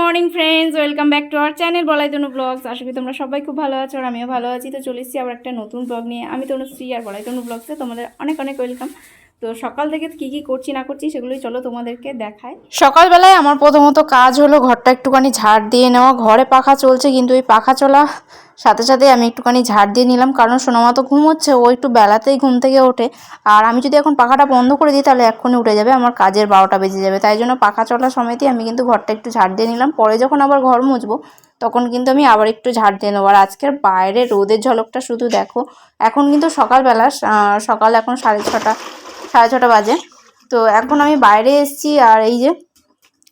Morning friends, welcome back to our channel বলাই তনু blogs. আশা করি তোমরা সবাই খুব ভালো আছো আর আমিও ভালো আছি। তো চলে এসেছি আবার একটা নতুন ব্লগ নিয়ে। আমি তনুশ্রী আর বলাই তনু ব্লগসে তোমাদের অনেক অনেক ওয়েলকাম। তো সকাল থেকে কী কী করছি না করছি সেগুলোই চলো তোমাদেরকে দেখাই। সকালবেলায় আমার প্রথমত কাজ হলো ঘরটা একটুখানি ঝাড় দিয়ে নেওয়া। ঘরে পাখা চলছে কিন্তু এই পাখা চলা সাথে সাথে আমি একটুখানি ঝাড় দিয়ে নিলাম, কারণ সোনামা তো ঘুমোচ্ছে, ও একটু বেলাতেই ঘুম থেকে ওঠে। আর আমি যদি এখন পাখাটা বন্ধ করে দিই তাহলে এক্ষুনি উঠে যাবে, আমার কাজের 12টা বেজে যাবে। তাই জন্য পাখা চলার সময়তেই আমি কিন্তু ঘরটা একটু ঝাড় দিয়ে নিলাম। পরে যখন আবার ঘর মুছবো তখন কিন্তু আমি আবার একটু ঝাড় দিয়ে নেবো। আর আজকের বাইরে রোদের ঝলকটা শুধু দেখো। এখন কিন্তু সকালবেলা, সকাল এখন 6:30 বাজে। তো এখন আমি বাইরে এসেছি আর এই যে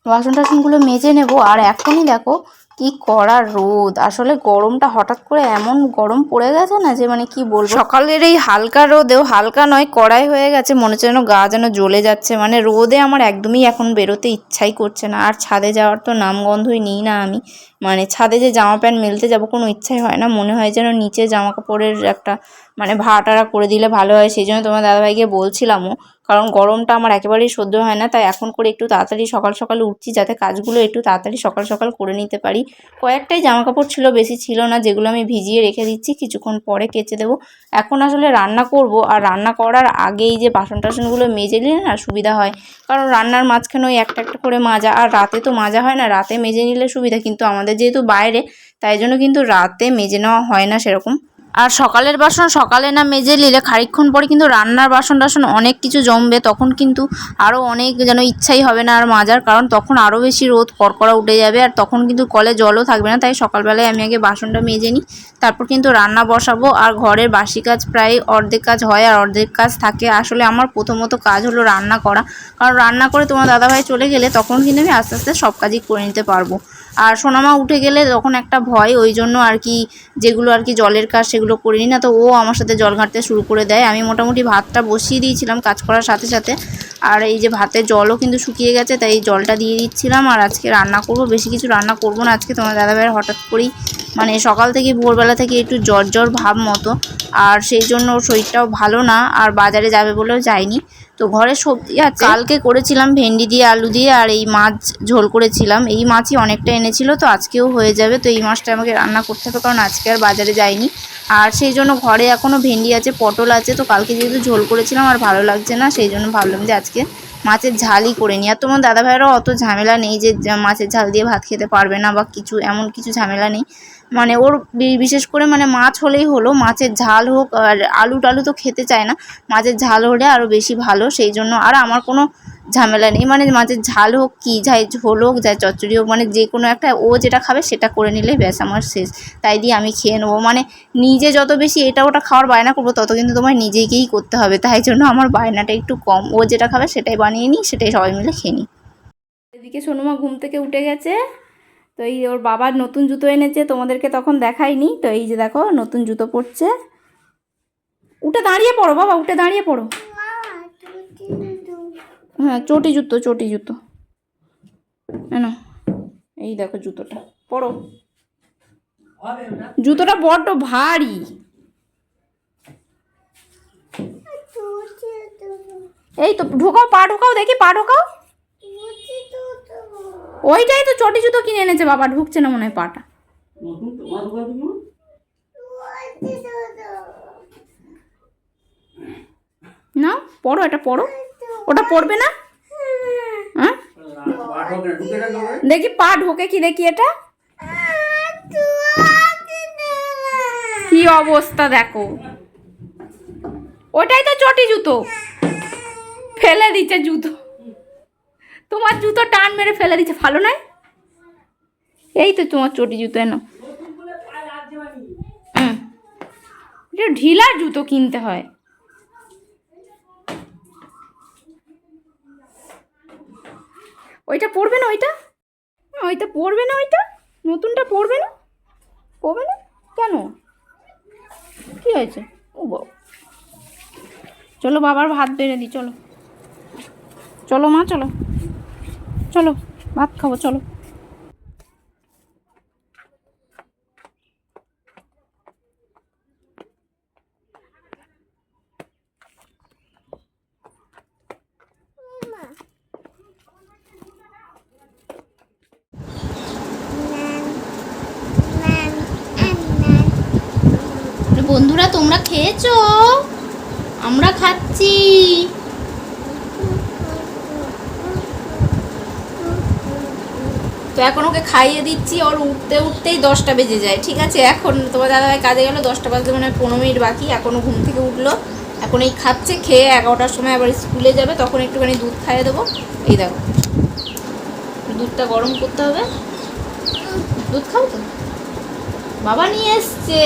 বাসন টাসনগুলো মেজে নেব। আর এখনই দেখো কি কড়া রোদ, আসলে গরমটা হঠাৎ করে এমন গরম পড়ে গেছে না যে মানে কি বলবো। সকালের এই হালকা রোদেও, হালকা নয় কড়াই হয়ে গেছে, মনে হচ্ছে যেন গা যেন জ্বলে যাচ্ছে। মানে রোদে আমার একদমই এখন বেরোতে ইচ্ছাই করছে না। আর ছাদে যাওয়ার তো নামগন্ধই নিই না আমি। মানে ছাদে যে জামা প্যান্ট মেলতে যাবো কোনো ইচ্ছাই হয় না, মনে হয় যেন নিচে জামা কাপড়ের একটা মানে ভাড়াটারা করে দিলে ভালো হয়। সেই জন্য তোমার দাদাভাইকে বলছিলামও, কারণ গরমটা আমার একেবারেই সহ্য হয় না। তাই এখন করে একটু তাড়াতাড়ি সকাল সকাল উঠছি যাতে কাজগুলো একটু তাড়াতাড়ি সকাল সকাল করে নিতে পারি। কয়েকটাই জামা কাপড় ছিল, বেশি ছিল না, যেগুলো আমি ভিজিয়ে রেখে দিচ্ছি, কিছুক্ষণ পরে কেচে দেবো। এখন আসলে রান্না করব, আর রান্না করার আগেই যে বাসন টাসনগুলো মেজে নিলে না সুবিধা হয়, কারণ রান্নার মাঝখানে ওই একটা একটা করে মাজা, আর রাতে তো মাজা হয় না, রাতে মেজে নিলে সুবিধা। কিন্তু আমাদের যেহেতু বাইরে, তাই জন্য কিন্তু রাতে মেজে নেওয়া হয় না সেরকম। আর সকালের বাসন সকালে না মেজে নিলে খানিকক্ষণ পরে কিন্তু রান্নার বাসন টাসন অনেক কিছু জমবে, তখন কিন্তু আরও অনেক যেন ইচ্ছাই হবে না আর মাজার, কারণ তখন আরও বেশি রোদ কড়কড়া উঠে যাবে, আর তখন কিন্তু কলে জলও থাকবে না। তাই সকালবেলায় আমি আগে বাসনটা মেজে নিই, তারপর কিন্তু রান্না বসাবো। আর ঘরের বাসি কাজ প্রায় অর্ধেক কাজ হয় আর অর্ধেক কাজ থাকে। আসলে আমার প্রথমত কাজ হলো রান্না করা, কারণ রান্না করে তোমার দাদাভাই চলে গেলে তখন কিন্তু আমি আস্তে আস্তে সব কাজই করে নিতে পারবো। আর সোনামা উঠে গেলে তখন একটা ভয়, ওই জন্য আর কি যেগুলো আর কি জলের কাজ সেগুলো করিনি না, তো ও আমার সাথে জল ঘাঁটতে শুরু করে দেয়। আমি মোটামুটি ভাতটা বসিয়ে দিয়েছিলাম কাজ করার সাথে সাথে, আর এই যে ভাতের জলও কিন্তু শুকিয়ে গেছে, তাই এই জলটা দিয়ে দিচ্ছিলাম। আর আজকে রান্না করব, বেশি কিছু রান্না করব না আজকে। তোমার দাদাভাইয়ের হঠাৎ করেই মানে সকাল থেকে ভোরবেলা থেকে একটু জ্বর জ্বর ভাব মতো, আর সেই জন্য ওর শরীরটাও ভালো না, আর বাজারে যাবে বলেও যায়নি। তো ঘরে সবজি আছে, কালকে করেছিলাম ভেন্ডি দিয়ে আলু দিয়ে, আর এই মাছ ঝোল করেছিলাম। এই মাছই অনেকটা এনেছিল, তো আজকেও হয়ে যাবে। তো এই মাছটা আমাকে রান্না করতে হবে, কারণ আজকে আর বাজারে যাইনি। আর সেই জন্য ঘরে এখনও ভেন্ডি আছে, পটল আছে। তো কালকে যেহেতু ঝোল করেছিলাম আর ভালো লাগছে না, সেই জন্য ভাবলাম যে আজকে মাছের ঝালই করে নিই। আর তোমার দাদাভাইয়েরও অত ঝামেলা নেই যে মাছের ঝাল দিয়ে ভাত খেতে পারবে না বা কিছু, এমন কিছু ঝামেলা নেই। মানে ওর বিশেষ করে মানে মাছ হলেই হলো, মাছের ঝাল হোক, আর আলু টালু তো খেতে চায় না, মাছের ঝাল হলে আরও বেশি ভালো। সেই জন্য আর আমার কোনো ঝামেলা নেই, মানে মাছের ঝাল হোক, কি যাই ঝোল হোক, যাই চচ্চড়ি হোক, মানে যে কোনো একটা ও যেটা খাবে সেটা করে নিলেই ব্যাস আমার শেষ। তাই দিয়ে আমি খেয়ে নেবো। মানে নিজে যত বেশি এটা ওটা খাওয়ার বায়না করবো তত কিন্তু তোমার নিজেকেই করতে হবে, তাই জন্য আমার বায়নাটা একটু কম। ও যেটা খাবে সেটাই বানিয়ে নিই, সেটাই সবাই মিলে খেয়ে নিই। এদিকে সোনুমা ঘুম থেকে উঠে গেছে, তো এই ওর বাবার নতুন জুতো এনেছে, তোমাদেরকে তখন দেখাইনি। তো এই যে দেখো নতুন জুতো পরছে। উঠে দাঁড়িয়ে পড়ো বাবা, উঠে দাঁড়িয়ে পড়ো। হ্যাঁ, চটি জুতো, চটি জুতো না। এই দেখো জুতোটা পরো, জুতোটা বড্ড ভারী। এই তো ঢোকাও, পা ঢোকাও, দেখি পা ঢোকাও। ওইটাই তো চটি জুতো কিনে এনেছে বাবা, ঢুকছে না মনে হয় পাটা। না পড়ো, এটা পড়ো, ওটা পড়বে না। হ্যাঁ দেখি পা ঢোকে কি, দেখি এটা কি অবস্থা দেখো। ওটাই তো চটি জুতো, ফেলে দিচ্ছে জুতো, তোমার জুতো টান মেরে ফেলে দিচ্ছে, ভালো নয়। এই তো তোমার চটি জুতো, এনো ঢিলার জুতো কিনতে হয়। ওইটা পরবে না, ওইটা ওইটা পরবে না, ওইটা নতুনটা পরবে না, পরবে না কেন, কি হয়েছে? ও বাবা, চলো বাবার ভাত বেড়ে দিই, চলো চলো মা, চলো চলো ভাত খাবো, চলো। বন্ধুরা তোমরা খেয়েছো? আমরা খাচ্ছি। তো এখন ওকে খাইয়ে দিচ্ছি। ওর উঠতে উঠতেই 10টা বেজে যায়। ঠিক আছে, এখন তোমার দাদাভাই কাজে গেলো, 10টা বাজতে মানে 15 মিনিট বাকি। এখনও ঘুম থেকে উঠলো, এখন এই খাচ্ছে, খেয়ে 11টার সময় আবার স্কুলে যাবে, তখন একটুখানি দুধ খাইয়ে দেবো। এই দেখো, দুধটা গরম করতে হবে। দুধ খাও তো? বাবা নিয়ে এসছে,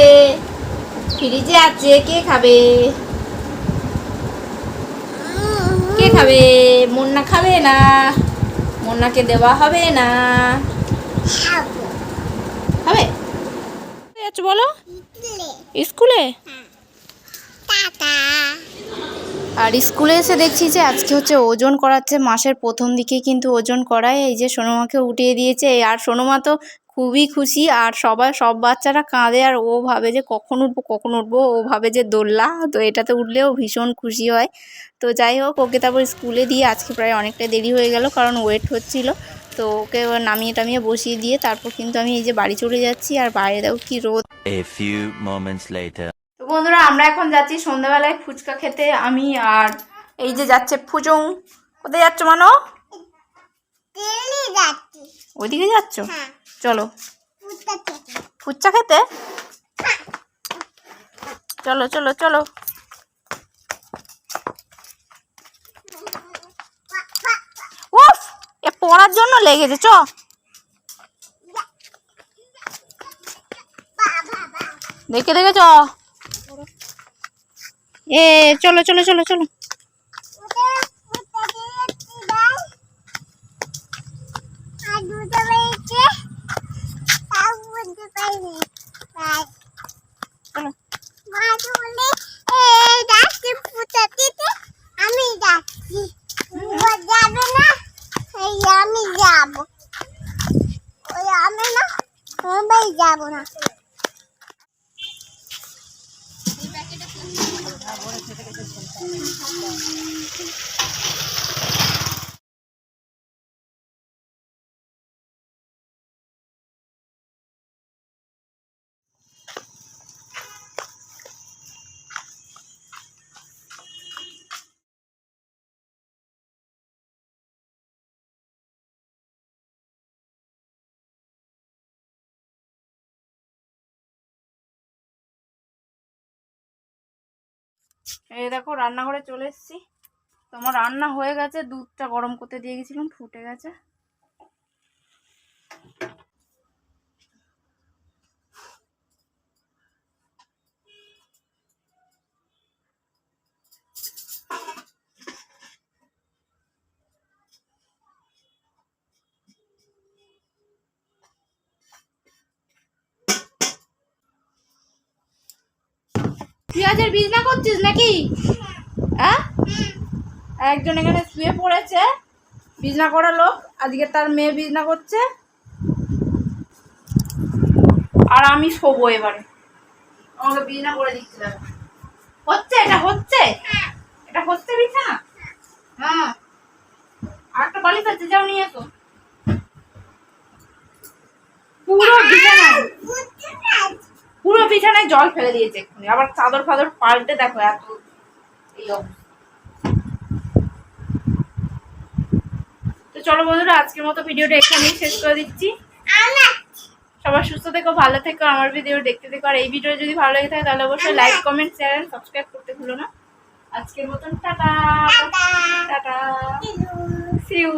ফ্রিজে আছে। কে খাবে? কে খাবে? মুন্না খাবে না, মুন্নাকে দেওয়া হবে না। খাবে? যাচ্ছ বলো? স্কুলে। আর স্কুলে এসে দেখছি যে আজকে হচ্ছে ওজন করাচ্ছে। মাসের প্রথম দিকে কিন্তু ওজন করায়। এই যে সোনুমাকে উঠিয়ে দিয়েছে, আর সোনুমা তো খুবই খুশি। আর সব বাচ্চারা কাঁদে, আর ও ভাবে যে কখন উঠবো। ও ভাবে যে দোলনা, তো এটাতে উঠলেও ভীষণ খুশি হয়। তো যাই হোক, ওকে তারপর স্কুলে দিয়ে আজকে প্রায় অনেকটা দেরি হয়ে গেল, কারণ ওয়েট হচ্ছিল। তো ওকে নামিয়ে টামিয়ে বসিয়ে দিয়ে তারপর কিন্তু আমি এই যে বাড়ি চলে যাচ্ছি। আর বাইরে দেখো কি রোদ। তো বন্ধুরা, আমরা এখন যাচ্ছি সন্ধ্যাবেলায় ফুচকা খেতে। আমি আর এই যে যাচ্ছে ফুচুং। কোথায় যাচ্ছ মানো? ওইদিকে যাচ্ছ? চলো ফুচকা খেতে। চলো চলো চলো। উফ, এ পড়ার জন্য লেগেছে। চ দেখে দেখে চ। এ চলো চলো চলো চলো। যাবো না। এই দেখো রান্নাঘরে চলে এসেছি। তোমার রান্না হয়ে গেছে, দুধটা গরম করতে দিয়ে গেছিলাম, ফুটে গেছে। পেঁয়াজের বিজনা করছিস নাকি? হ্যাঁ, একজন এখানে শুয়ে পড়েছে, বিজনা করা লোক। আজকে তার মেয়ে বিজনা করছে, আর আমি শোবো এবারে। আমাকে বিজনা করে দিচ্ছে। হচ্ছে এটা, হচ্ছে এটা, হচ্ছে বিছানা। হ্যাঁ, আর একটা বালিশ আছে, যাও নিয়ে এসো। পুরো বিছানায় জল ফেলে দিয়েছে এক্ষুনি। আবার চাদর ফাদর পাল্টে দেখো এত এই অবস্থা। তো চলো বন্ধুরা, আজকের মতো ভিডিওটা এখানেই শেষ করে দিচ্ছি। সবাই সুস্থ থেকো, ভালো থেকো, আমার ভিডিও দেখতে থেকো। আর এই ভিডিও যদি ভালো লেগে থাকে তাহলে অবশ্যই like, comment, share and subscribe করতে ভুলো না। আজকের মতন টাটা টাটা, সি ইউ।